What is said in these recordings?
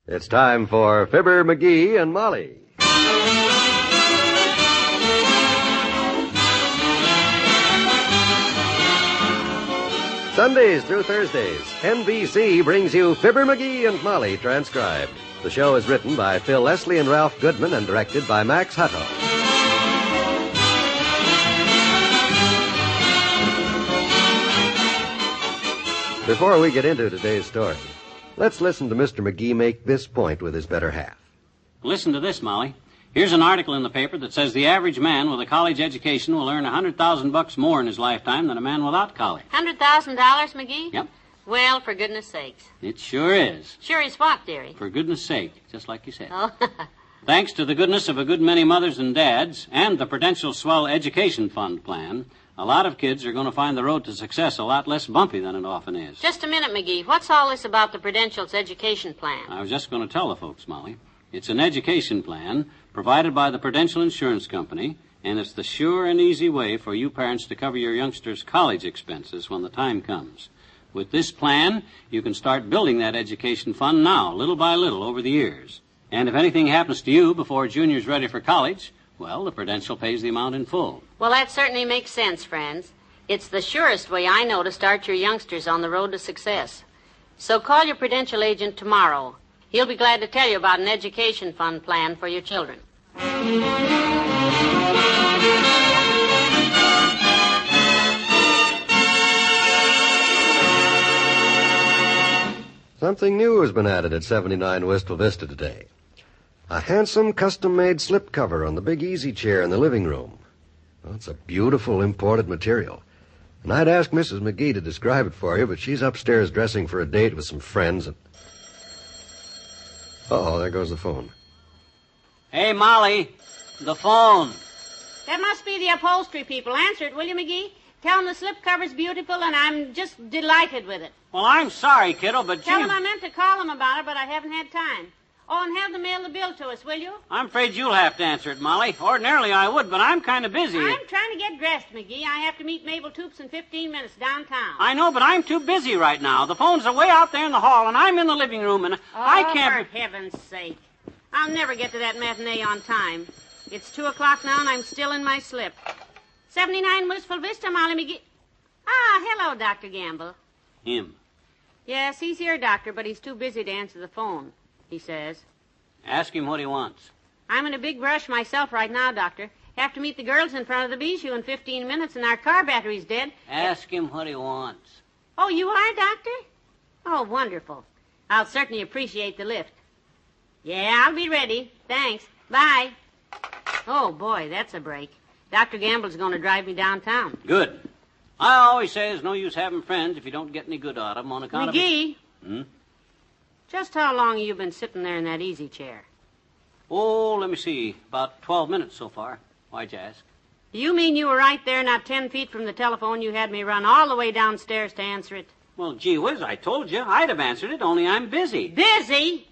It's time for Fibber, McGee, and Molly. Sundays through Thursdays, NBC brings you Fibber, McGee, and Molly transcribed. The show is written by Phil Leslie and Ralph Goodman and directed by Max Hutto. Before we get into today's story, let's listen to Mr. McGee make this point with his better half. Listen to this, Molly. Here's an article in the paper that says the average man with a college education will earn $100,000 more in his lifetime than a man without college. $100,000, McGee? Yep. Well, for goodness sakes. It sure is. Sure is what, dearie? For goodness sake, just like you said. Oh, Thanks to the goodness of a good many mothers and dads and the Prudential Swell Education Fund plan, a lot of kids are going to find the road to success a lot less bumpy than it often is. just a minute, McGee. What's all this about the Prudential's education plan? I was just going to tell the folks, Molly. It's an education plan provided by the Prudential Insurance Company, and it's the sure and easy way for you parents to cover your youngsters' college expenses when the time comes. With this plan, you can start building that education fund now, little by little, over the years. And if anything happens to you before Junior's ready for college, well, the Prudential pays the amount in full. Well, that certainly makes sense, friends. It's the surest way I know to start your youngsters on the road to success. So call your Prudential agent tomorrow. He'll be glad to tell you about an education fund plan for your children. Something new has been added at 79 Wistful Vista today. A handsome custom-made slipcover on the big easy chair in the living room. Well, it's a beautiful imported material. And I'd ask Mrs. McGee to describe it for you, but she's upstairs dressing for a date with some friends. And uh-oh, there goes the phone. Hey, Molly, the phone. That must be the upholstery people. Answer it, will you, McGee? Tell them the slipcover's beautiful, and I'm just delighted with it. Well, I'm sorry, kiddo, but Tell them I meant to call them about it, but I haven't had time. Oh, and have them mail the bill to us, will you? I'm afraid you'll have to answer it, Molly. Ordinarily I would, but I'm kind of busy. I'm trying to get dressed, McGee. I have to meet Mabel Toops in 15 minutes downtown. I know, but I'm too busy right now. The phone's away out there in the hall, and I'm in the living room, and I can't... For heaven's sake. I'll never get to that matinee on time. It's 2 o'clock now, and I'm still in my slip. 79 Wistful Vista, Molly McGee. Ah, hello, Dr. Gamble. Him. Yes, he's here, Doctor, but he's too busy to answer the phone, he says. Ask him what he wants. I'm in a big rush myself right now, Doctor. Have to meet the girls in front of the Bijou in 15 minutes, and our car battery's dead. Ask him what he wants. Oh, you are, Doctor? Oh, wonderful. I'll certainly appreciate the lift. Yeah, I'll be ready. Thanks. Bye. Oh, boy, that's a break. Dr. Gamble's going to drive me downtown. Good. I always say there's no use having friends if you don't get any good out of them on account McGee, of... just how long have you been sitting there in that easy chair? Oh, let me see. About 12 minutes so far. Why'd you ask? Do you mean you were right there, not 10 feet from the telephone? You had me run all the way downstairs to answer it. Well, gee whiz, I told you. I'd have answered it, only I'm busy. Busy?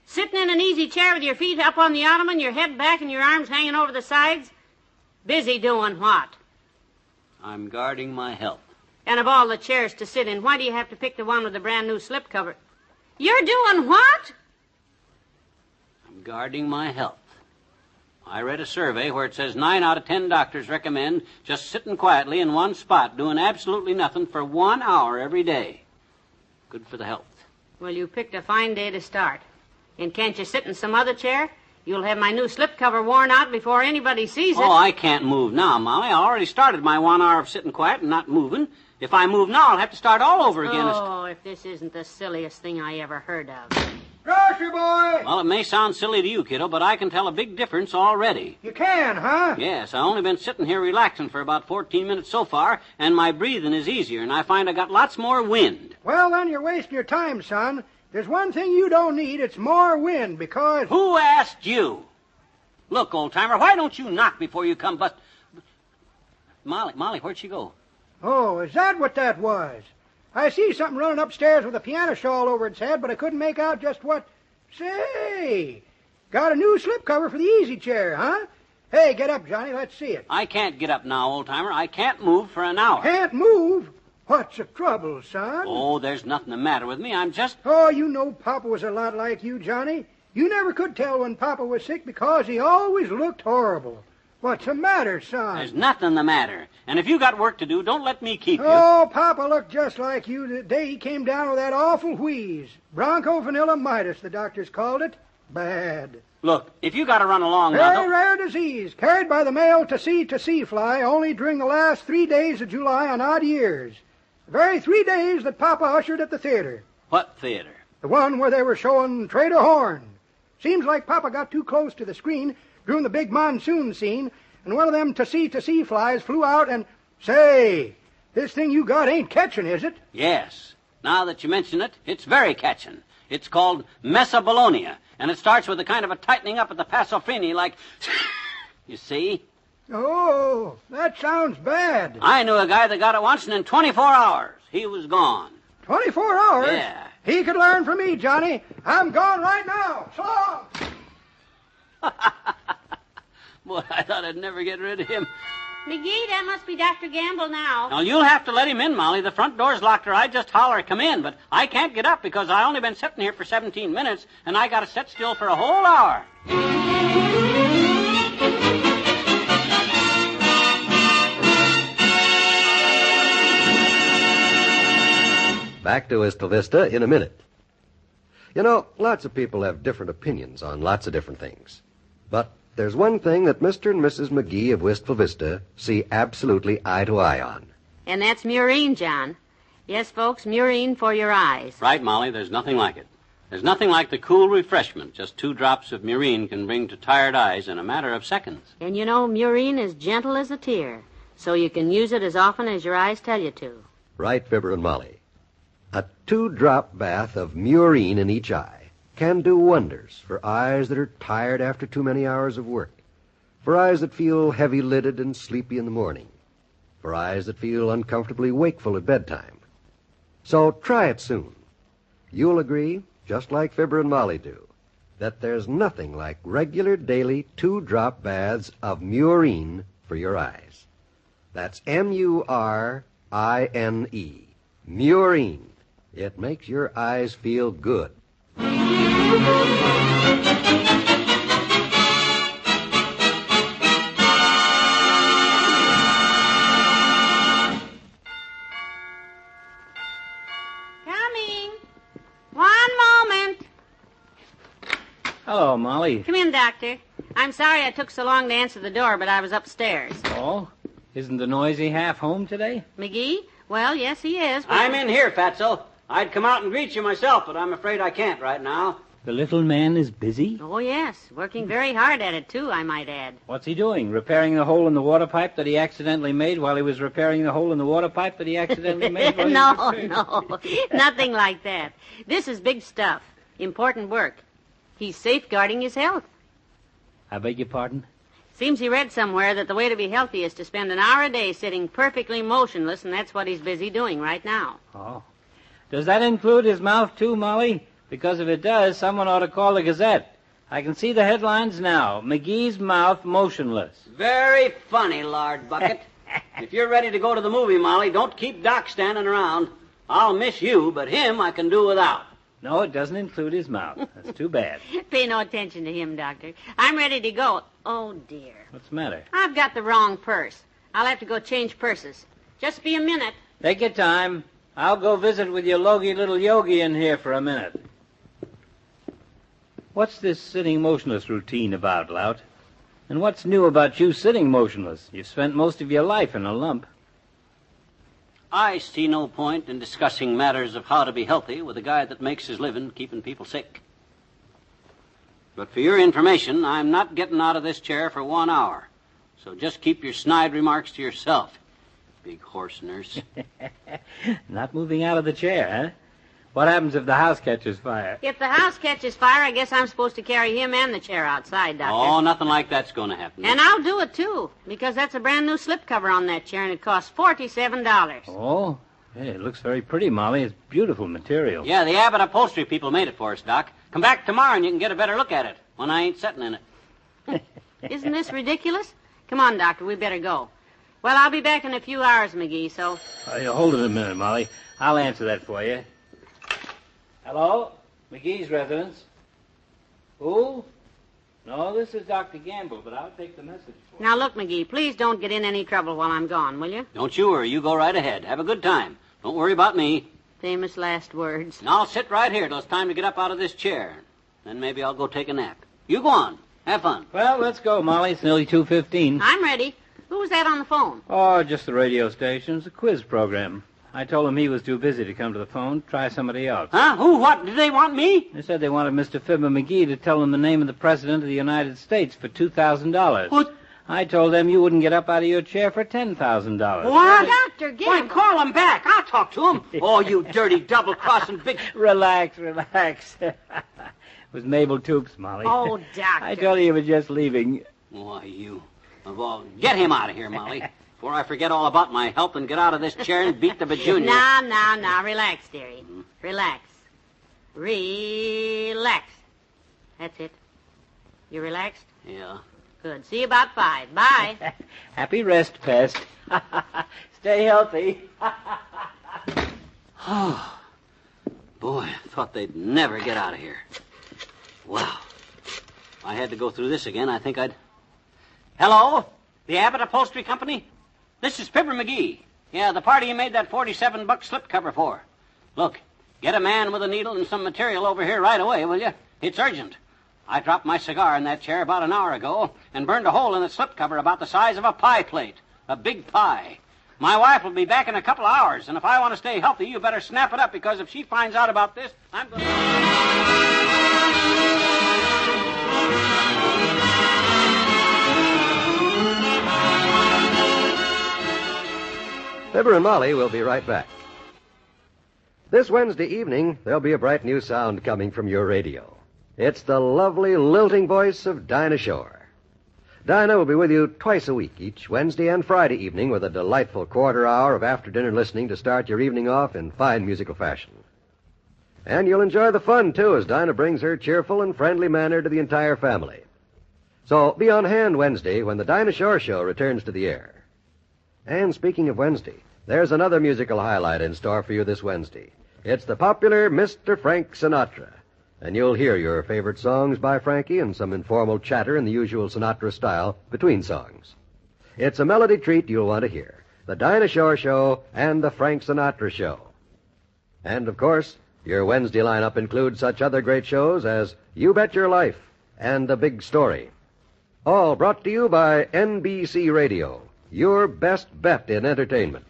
Sitting in an easy chair with your feet up on the ottoman, your head back, and your arms hanging over the sides? Busy doing what? I'm guarding my health. And of all the chairs to sit in, why do you have to pick the one with the brand new slipcover? You're doing what? I'm guarding my health. I read a survey where it says 9 out of 10 doctors recommend just sitting quietly in one spot, doing absolutely nothing for 1 hour every day. Good for the health. Well, you picked a fine day to start. And can't you sit in some other chair? You'll have my new slipcover worn out before anybody sees it. Oh, I can't move now, Molly. I already started my 1 hour of sitting quiet and not moving. If I move now, I'll have to start all over again. Oh, if this isn't the silliest thing I ever heard of. Grocery boy! Well, it may sound silly to you, kiddo, but I can tell a big difference already. You can, huh? Yes, I've only been sitting here relaxing for about 14 minutes so far, and my breathing is easier, and I find I got lots more wind. Well, then you're wasting your time, son. There's one thing you don't need. It's more wind, because... Who asked you? Look, old-timer, why don't you knock before you come bust... Molly, where'd she go? Oh, is that what that was? I see something running upstairs with a piano shawl over its head, but I couldn't make out just what... Say, got a new slipcover for the easy chair, huh? Hey, get up, Johnny. Let's see it. I can't get up now, old-timer. I can't move for an hour. Can't move? What's the trouble, son? Oh, there's nothing the matter with me. I'm just... Oh, you know Papa was a lot like you, Johnny. You never could tell when Papa was sick because he always looked horrible. What's the matter, son? There's nothing the matter. And if you got work to do, don't let me keep you. Oh, Papa looked just like you the day he came down with that awful wheeze. Bronchophonillitis, the doctors called it. Bad. Look, if you got to run along now... Very rare disease, carried by the male to-see fly only during the last 3 days of July on odd years. The very 3 days that Papa ushered at the theater. What theater? The one where they were showing Trader Horn. Seems like Papa got too close to the screen during the big monsoon scene, and one of them to-see flies flew out and... Say, this thing you got ain't catching, is it? Yes. Now that you mention it, it's very catching. It's called Mesoballonia, and it starts with a kind of a tightening up at the Pasofini, like... You see? Oh, that sounds bad. I knew a guy that got it once, and in 24 hours, he was gone. 24 hours? Yeah. He could learn from me, Johnny. I'm gone right now. So long. Boy, I thought I'd never get rid of him. McGee, that must be Dr. Gamble now. Now, you'll have to let him in, Molly. The front door's locked, or I'd just holler, come in. But I can't get up because I only been sitting here for 17 minutes, and I got to sit still for a whole hour. Back to Wistful Vista in a minute. You know, lots of people have different opinions on lots of different things. But there's one thing that Mr. and Mrs. McGee of Wistful Vista see absolutely eye to eye on. And that's Murine, John. Yes, folks, Murine for your eyes. Right, Molly, there's nothing like it. There's nothing like the cool refreshment just 2 drops of Murine can bring to tired eyes in a matter of seconds. And you know, Murine is gentle as a tear, so you can use it as often as your eyes tell you to. Right, Fibber and Molly. A 2-drop bath of Murine in each eye can do wonders for eyes that are tired after too many hours of work, for eyes that feel heavy-lidded and sleepy in the morning, for eyes that feel uncomfortably wakeful at bedtime. So try it soon. You'll agree, just like Fibber and Molly do, that there's nothing like regular daily 2-drop baths of Murine for your eyes. That's Murine. Murine. It makes your eyes feel good. Coming. One moment. Hello, Molly. Come in, Doctor. I'm sorry I took so long to answer the door, but I was upstairs. Oh? Isn't the noisy half home today? McGee? Well, yes, he is. But... I'm in here, Fatso. I'd come out and greet you myself, but I'm afraid I can't right now. The little man is busy? Oh, yes. Working very hard at it, too, I might add. What's he doing? Repairing the hole in the water pipe that he accidentally made while he was repairing the hole in the water pipe that he accidentally made while No, he was nothing like that. This is big stuff. Important work. He's safeguarding his health. I beg your pardon? Seems he read somewhere that the way to be healthy is to spend an hour a day sitting perfectly motionless, and that's what he's busy doing right now. Oh. Does that include his mouth, too, Molly? Because if it does, someone ought to call the Gazette. I can see the headlines now. McGee's mouth motionless. Very funny, Lard Bucket. If you're ready to go to the movie, Molly, don't keep Doc standing around. I'll miss you, but him I can do without. No, it doesn't include his mouth. That's too bad. Pay no attention to him, Doctor. I'm ready to go. Oh, dear. What's the matter? I've got the wrong purse. I'll have to go change purses. Just be a minute. Take your time. I'll go visit with your logy little yogi in here for a minute. What's this sitting motionless routine about, Lout? And what's new about you sitting motionless? You've spent most of your life in a lump. I see no point in discussing matters of how to be healthy with a guy that makes his living keeping people sick. But for your information, I'm not getting out of this chair for 1 hour. So just keep your snide remarks to yourself, big horse nurse. Not moving out of the chair, huh? What happens if the house catches fire? If the house catches fire, I guess I'm supposed to carry him and the chair outside, Doctor. Oh, nothing like that's going to happen. And I'll do it, too, because that's a brand new slipcover on that chair, and it costs $47. Oh, hey, it looks very pretty, Molly. It's beautiful material. Yeah, the Abbott upholstery people made it for us, Doc. Come back tomorrow and you can get a better look at it when I ain't sitting in it. Isn't this ridiculous? Come on, Doctor, we better go. Well, I'll be back in a few hours, McGee, so... Hold it a minute, Molly. I'll answer that for you. Hello? McGee's residence. Who? No, this is Dr. Gamble, but I'll take the message for you. Now, look, McGee, please don't get in any trouble while I'm gone, will you? Don't you worry. You go right ahead. Have a good time. Don't worry about me. Famous last words. And I'll sit right here till it's time to get up out of this chair. Then maybe I'll go take a nap. You go on. Have fun. Well, let's go, Molly. It's nearly 2:15. I'm ready. Who was that on the phone? Oh, just the radio station. It's a quiz program. I told him he was too busy to come to the phone. Try somebody else. Huh? Who? What? Did they want me? They said they wanted Mr. Fibber McGee to tell them the name of the President of the United States for $2,000. What? I told them you wouldn't get up out of your chair for $10,000. What? Dr. Why, Gamble. call him back. I'll talk to him. Oh, you dirty double-crossing big... Relax. It was Mabel Toops, Molly. Oh, Doctor. I told you you were just leaving. Why, you... Well, get him out of here, Molly, before I forget all about my health and get out of this chair and beat the bajunior. Now. Relax, dearie. Relax. Relax. That's it. You relaxed? Yeah. Good. See you about 5. Bye. Happy rest, Pest. Stay healthy. Oh, boy, I thought they'd never get out of here. Wow. If I had to go through this again, I think I'd... Hello? The Abbott Upholstery Company? This is Fibber McGee. Yeah, the party you made that $47 slipcover for. Look, get a man with a needle and some material over here right away, will you? It's urgent. I dropped my cigar in that chair about an hour ago and burned a hole in the slipcover about the size of a pie plate. A big pie. My wife will be back in a couple of hours, and if I want to stay healthy, you better snap it up, because if she finds out about this, I'm going to... Fibber and Molly will be right back. This Wednesday evening, there'll be a bright new sound coming from your radio. It's the lovely, lilting voice of Dinah Shore. Dinah will be with you twice a week, each Wednesday and Friday evening, with a delightful quarter hour of after-dinner listening to start your evening off in fine musical fashion. And you'll enjoy the fun, too, as Dinah brings her cheerful and friendly manner to the entire family. So be on hand Wednesday when the Dinah Shore Show returns to the air. And speaking of Wednesday, there's another musical highlight in store for you this Wednesday. It's the popular Mr. Frank Sinatra. And you'll hear your favorite songs by Frankie and some informal chatter in the usual Sinatra style between songs. It's a melody treat you'll want to hear. The Dinah Shore Show and the Frank Sinatra Show. And, of course, your Wednesday lineup includes such other great shows as You Bet Your Life and The Big Story. All brought to you by NBC Radio, your best bet in entertainment.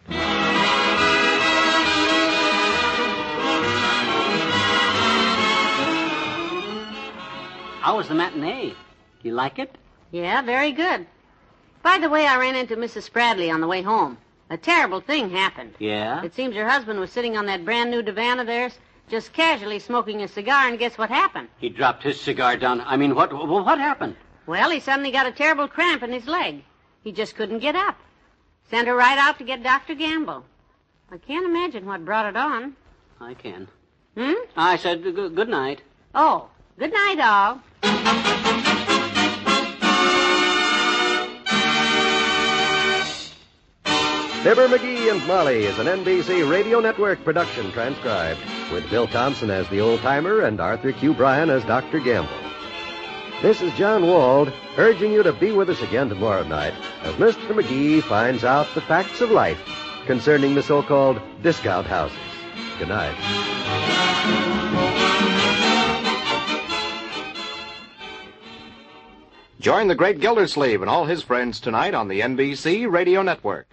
How was the matinee? You like it? Yeah, very good. By the way, I ran into Mrs. Spradley on the way home. A terrible thing happened. Yeah? It seems her husband was sitting on that brand new divan of theirs, just casually smoking a cigar, and guess what happened? He dropped his cigar down. I mean, what happened? Well, he suddenly got a terrible cramp in his leg. He just couldn't get up. Sent her right out to get Dr. Gamble. I can't imagine what brought it on. I can. Hmm? I said good night. Oh, good night, all. Fibber McGee and Molly is an NBC Radio Network production transcribed, with Bill Thompson as the old-timer and Arthur Q. Bryan as Dr. Gamble. This is John Wald, urging you to be with us again tomorrow night as Mr. McGee finds out the facts of life concerning the so-called discount houses. Good night. Join the great Gildersleeve and all his friends tonight on the NBC Radio Network.